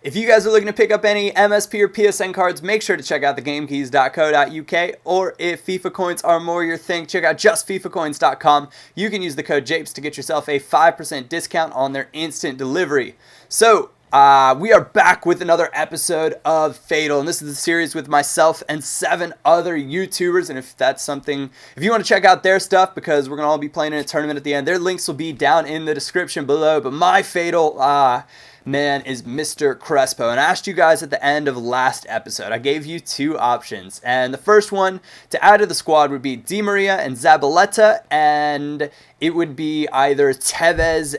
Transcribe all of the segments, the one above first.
If you guys are looking to pick up any MSP or PSN cards, make sure to check out thegamekeys.co.uk, or if FIFA coins are more your thing, check out justfifacoins.com. You can use the code Japes to get yourself a 5% discount on their instant delivery. So, we are back with another episode of F8TAL, and this is the series with myself and 7 other YouTubers, and if that's something, if you want to check out their stuff, because we're going to all be playing in a tournament at the end, their links will be down in the description below, but my F8TAL, man is Mr. Crespo. And I asked you guys at the end of last episode, I gave you 2 options. And the first one to add to the squad would be Di Maria and Zabaleta, and it would be either Tevez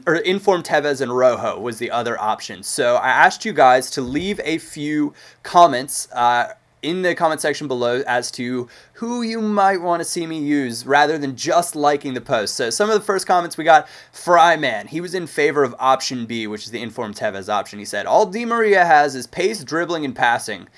or Inform Tevez and Rojo was the other option. So I asked you guys to leave a few comments in the comment section below as to who you might want to see me use rather than just liking the post. So some of the first comments we got, Fryman. He was in favor of option B, which is the Inform Tevez option. He said, all Di Maria has is pace, dribbling, and passing,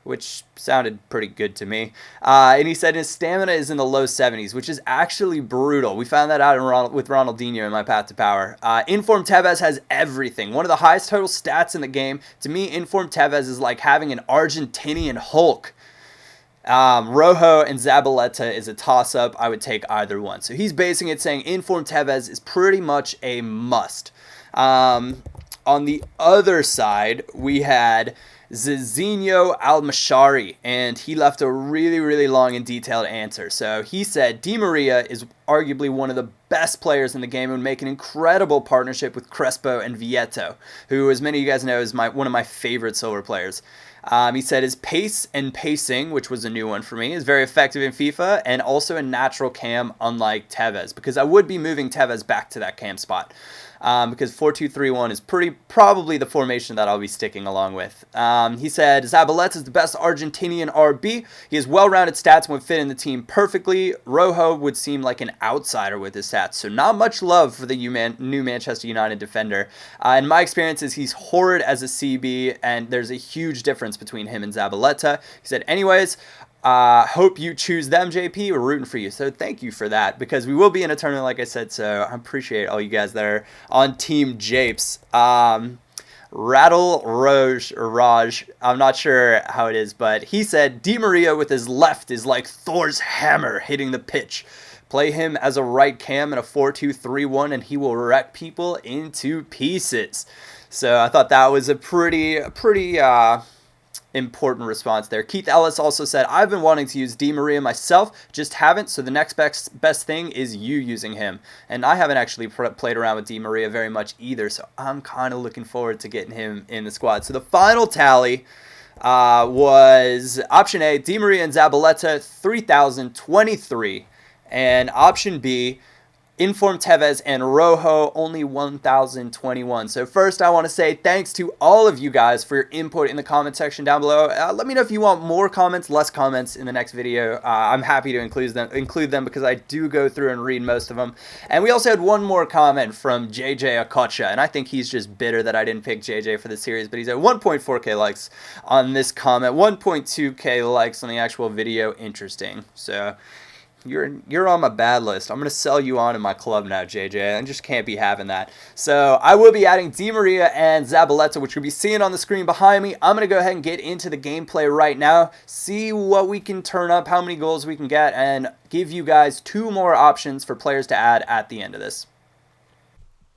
which sounded pretty good to me. And he said his stamina is in the low 70s, which is actually brutal. We found that out with Ronaldinho in my path to power. Inform Tevez has everything. One of the highest total stats in the game. To me, Inform Tevez is like having an Argentinian Hulk. Rojo and Zabaleta is a toss-up. I would take either one. So he's basing it saying Inform Tevez is pretty much a must. On the other side, we had Zizinho Al-Mashari, and he left a really, really long and detailed answer. So he said, Di Maria is arguably one of the best players in the game and would make an incredible partnership with Crespo and Vieto, who, as many of you guys know, is one of my favorite silver players. He said his pace and pacing, which was a new one for me, is very effective in FIFA, and also a natural cam, unlike Tevez, because I would be moving Tevez back to that cam spot. Because 4-2-3-1 is probably the formation that I'll be sticking along with. He said Zabaleta is the best Argentinian RB. He has well-rounded stats and would fit in the team perfectly. Rojo would seem like an outsider with his stats, so not much love for the new Manchester United defender. In my experience, he's horrid as a CB, and there's a huge difference between him and Zabaleta. He said, anyways, hope you choose them, JP. We're rooting for you. So thank you for that, because we will be in a tournament, like I said. So I appreciate all you guys that are on Team Japes. Rattle Raj, I'm not sure how it is, but he said Di Maria with his left is like Thor's hammer hitting the pitch. Play him as a right cam in a 4-2-3-1 and he will wreck people into pieces. So I thought that was a pretty important response there. Keith Ellis also said, I've been wanting to use Di Maria myself, just haven't, so the next best thing is you using him. And I haven't actually played around with Di Maria very much either, so I'm kind of looking forward to getting him in the squad. So the final tally was option A, Di Maria and Zabaleta, 3,023. And option B, Inform Tevez and Rojo, only 1,021. So first, I want to say thanks to all of you guys for your input in the comment section down below. Let me know if you want more comments, less comments in the next video. I'm happy to include them because I do go through and read most of them. And we also had one more comment from JJ Akocha, and I think he's just bitter that I didn't pick JJ for the series, but he's at 1.4k likes on this comment, 1.2k likes on the actual video. Interesting. So You're on my bad list. I'm going to sell you on in my club now, JJ. I just can't be having that. So I will be adding Di Maria and Zabaleta, which you'll be seeing on the screen behind me. I'm going to go ahead and get into the gameplay right now, see what we can turn up, how many goals we can get, and give you guys 2 more options for players to add at the end of this.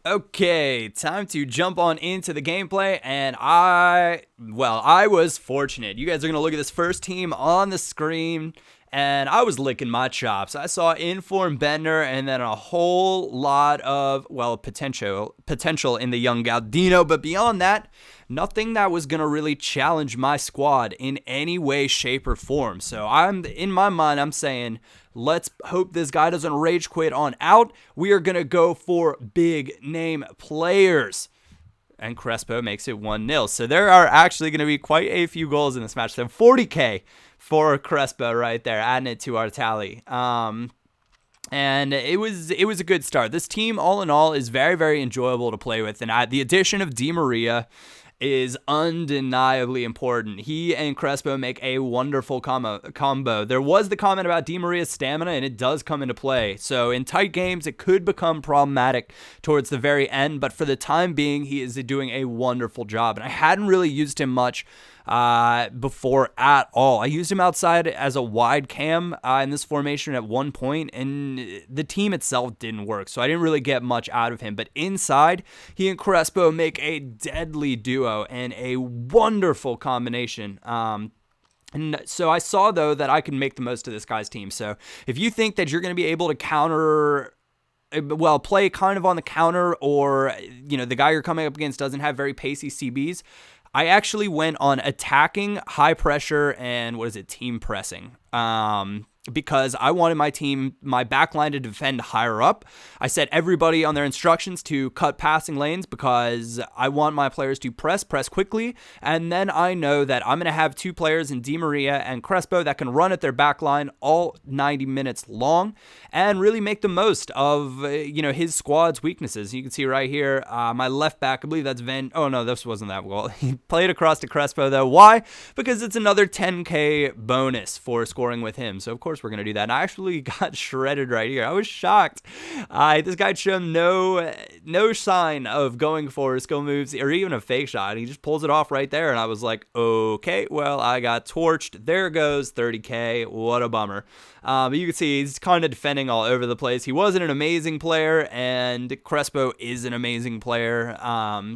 Okay, time to jump on into the gameplay, and I was fortunate. You guys are going to look at this first team on the screen, and I was licking my chops. I saw Inform Bender and then a whole lot of, potential in the young Galdino. But beyond that, nothing that was going to really challenge my squad in any way, shape, or form. So in my mind, I'm saying, let's hope this guy doesn't rage quit on out. We are going to go for big name players. And Crespo makes it 1-0. So there are actually going to be quite a few goals in this match. So 40k for Crespo right there, adding it to our tally. And it was a good start. This team, all in all, is very, very enjoyable to play with. And the addition of Di Maria is undeniably important. He and Crespo make a wonderful combo. There was the comment about Di Maria's stamina, and it does come into play. So in tight games, it could become problematic towards the very end, but for the time being, he is doing a wonderful job. And I hadn't really used him much before at all. I used him outside as a wide cam in this formation at one point, and the team itself didn't work, so I didn't really get much out of him. But inside, he and Crespo make a deadly duo and a wonderful combination. And so I saw, though, that I can make the most of this guy's team. So if you think that you're going to be able to play kind of on the counter, or, the guy you're coming up against doesn't have very pacey CBs, I actually went on attacking, high pressure, and team pressing. Because I wanted my back line to defend higher up. I set everybody on their instructions to cut passing lanes because I want my players to press quickly, and then I know that I'm going to have two players in Di Maria and Crespo that can run at their back line all 90 minutes long and really make the most of his squad's weaknesses. You can see right here, my left back, I believe that's Van. Oh no, this wasn't that well. He played across to Crespo though. Why? Because it's another 10k bonus for scoring with him. So of course we're going to do that. And I actually got shredded right here. I was shocked. This guy showed no sign of going for skill moves or even a fake shot. He just pulls it off right there. And I was like, okay, well, I got torched. There goes 30k. What a bummer. But you can see he's kind of defending all over the place. He wasn't an amazing player, and Crespo is an amazing player.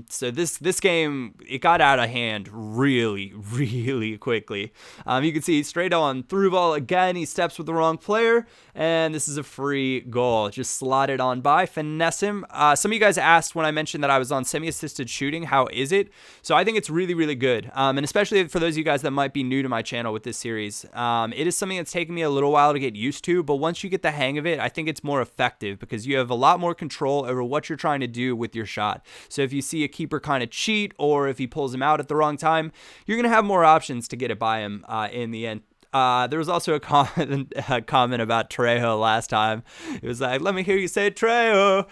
So this game, it got out of hand really, really quickly. You can see straight on through ball again. He steps with the wrong player, and this is a free goal. Just slotted on by, finesse him. Some of you guys asked when I mentioned that I was on semi-assisted shooting, how is it? So I think it's really, really good. And especially for those of you guys that might be new to my channel with this series, it is something that's taken me a little while to get used to, but once you get the hang of it, I think it's more effective because you have a lot more control over what you're trying to do with your shot. So if you see a keeper kind of cheat, or if he pulls him out at the wrong time, you're going to have more options to get it by him in the end. There was also a comment about Trejo last time. It was like, let me hear you say Trejo.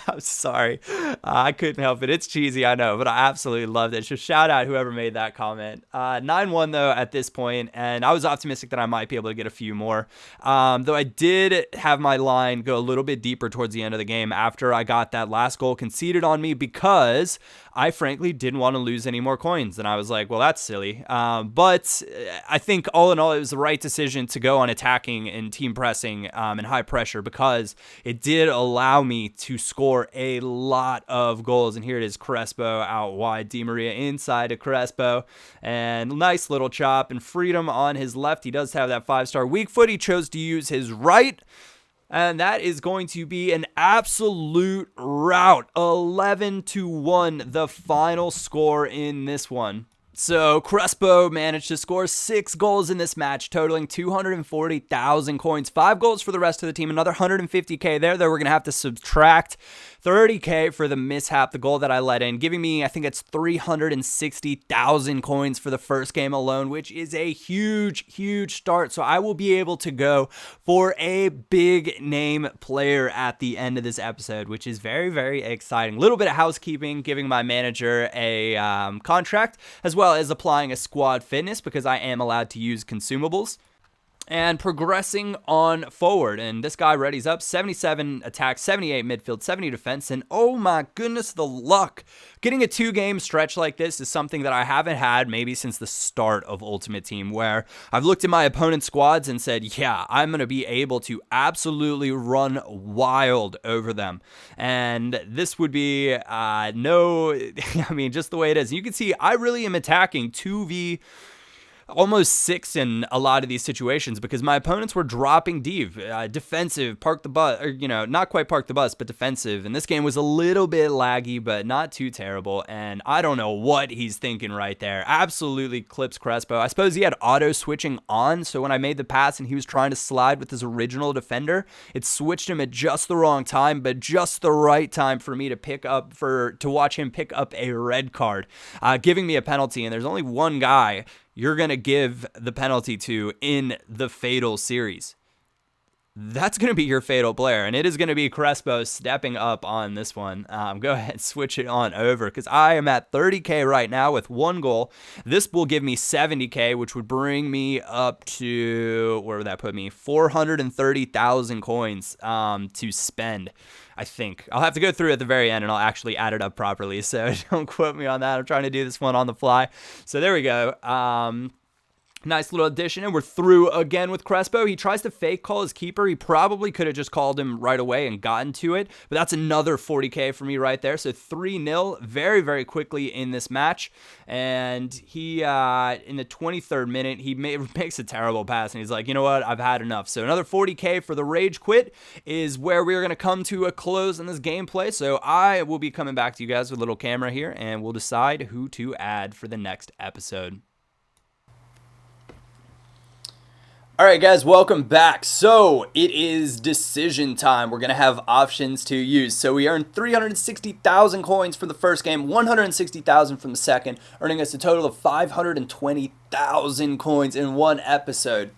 I'm sorry. I couldn't help it. It's cheesy, I know, but I absolutely loved it. So shout out whoever made that comment. 9-1 though at this point, and I was optimistic that I might be able to get a few more. Though I did have my line go a little bit deeper towards the end of the game after I got that last goal conceded on me, because I frankly didn't want to lose any more coins. And I was like, well, that's silly. But I think all in all, it was the right decision to go on attacking and team pressing and high pressure, because it did allow me to score a lot of goals. And here it is, Crespo out wide, Di Maria inside to Crespo, and nice little chop and freedom on his left. He does have that 5-star weak foot. He chose to use his right, and that is going to be an absolute rout. 11-1, the final score in this one. So Crespo managed to score 6 goals in this match, totaling 240,000 coins. 5 goals for the rest of the team, another 150k there, though we're going to have to subtract 30k for the mishap, the goal that I let in, giving me, I think it's 360,000 coins for the first game alone, which is a huge, huge start. So I will be able to go for a big name player at the end of this episode, which is very, very exciting. A little bit of housekeeping, giving my manager a contract, as well as applying a squad fitness because I am allowed to use consumables. And progressing on forward, and this guy readies up, 77 attack, 78 midfield, 70 defense, and oh my goodness, the luck. Getting a 2-game stretch like this is something that I haven't had maybe since the start of Ultimate Team, where I've looked at my opponent's squads and said, yeah, I'm going to be able to absolutely run wild over them. And this would be just the way it is. You can see I really am attacking 2v almost 6 in a lot of these situations because my opponents were dropping deep, defensive, park the bus, or, not quite park the bus, but defensive. And this game was a little bit laggy, but not too terrible. And I don't know what he's thinking right there. Absolutely clips Crespo. I suppose he had auto switching on. So when I made the pass and he was trying to slide with his original defender, it switched him at just the wrong time, but just the right time for me to watch him pick up a red card, giving me a penalty. And there's only one guy you're going to give the penalty to in the F8TAL series. that's going to be your fatal player, and it is going to be Crespo stepping up on this one. Go ahead and switch it on over because I am at 30K right now with 1 goal. This will give me 70K, which would bring me up to, where would that put me? 430,000 coins to spend. I think I'll have to go through at the very end and I'll actually add it up properly. So don't quote me on that. I'm trying to do this one on the fly. So there we go. Nice little addition, and we're through again with Crespo. He tries to fake call his keeper. He probably could have just called him right away and gotten to it, but that's another 40K for me right there. So 3-0 very, very quickly in this match, and he, in the 23rd minute, he makes a terrible pass, and he's like, you know what, I've had enough. So another 40K for the Rage Quit is where we're going to come to a close in this gameplay. So I will be coming back to you guys with a little camera here, and we'll decide who to add for the next episode. All right, guys, welcome back. So it is decision time. We're going to have options to use. So we earned 360,000 coins for the first game, 160,000 from the second, earning us a total of 520,000 coins in one episode.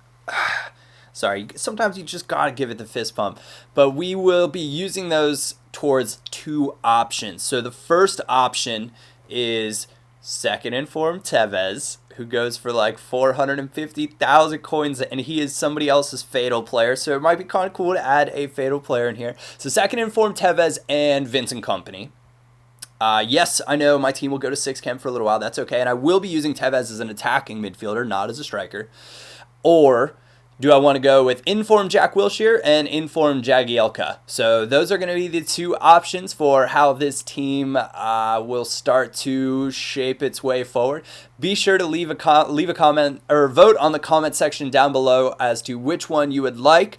Sorry, sometimes you just got to give it the fist pump. But we will be using those towards 2 options. So the first option is second informed Tevez, who goes for like 450,000 coins, and he is somebody else's fatal player, so it might be kind of cool to add a fatal player in here. So second informed Tevez and Vincent Company. Yes, I know my team will go to 6 chem for a little while. That's okay, and I will be using Tevez as an attacking midfielder, not as a striker. Or do I want to go with informed Jack Wilshere and informed Jagielka? So those are going to be the 2 options for how this team will start to shape its way forward. Be sure to leave a comment or vote on the comment section down below as to which one you would like.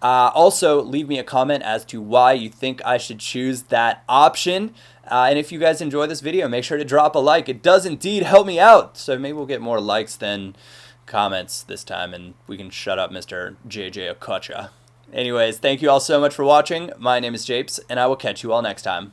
Also, leave me a comment as to why you think I should choose that option. And if you guys enjoy this video, make sure to drop a like. It does indeed help me out. So maybe we'll get more likes than comments this time, and we can shut up Mr. JJ Okocha. Anyways, thank you all so much for watching. My name is Japes, and I will catch you all next time.